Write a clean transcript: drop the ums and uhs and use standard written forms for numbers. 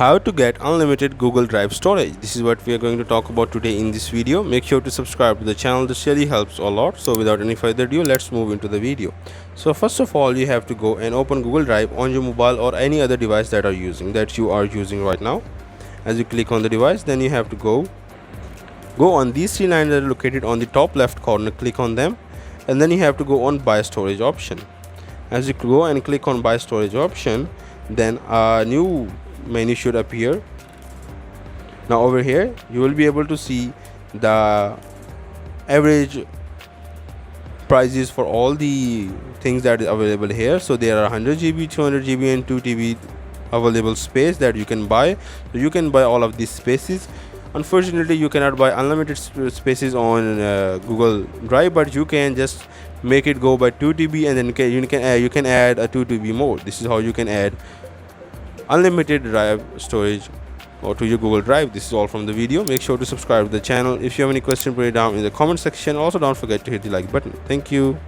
How to get unlimited Google Drive storage. This is what we are going to talk about today in this video. Make sure to subscribe to the channel. This really helps a lot. So without any further ado, let's move into the video. So first of all, you have to go and open Google Drive on your mobile or any other device that you are using right now. As you click on the device, then you have to go on these three lines that are located on the top left corner. Click on them, and then you have to go on buy storage option. As you go and click on buy storage option, then a new menu should appear. Now over here you will be able to see the average prices for all the things that is available here. So there are 100 GB, 200 GB and 2 TB available space that you can buy. So you can buy all of these spaces. Unfortunately, you cannot buy unlimited spaces on Google Drive, but you can just make it go by 2 TB, and then you can add a 2 TB more. This is how you can add unlimited drive storage or to your Google Drive. This is all from the video. Make sure to subscribe to the channel. If you have any question, put it down in the comment section. Also, don't forget to hit the like button. Thank you.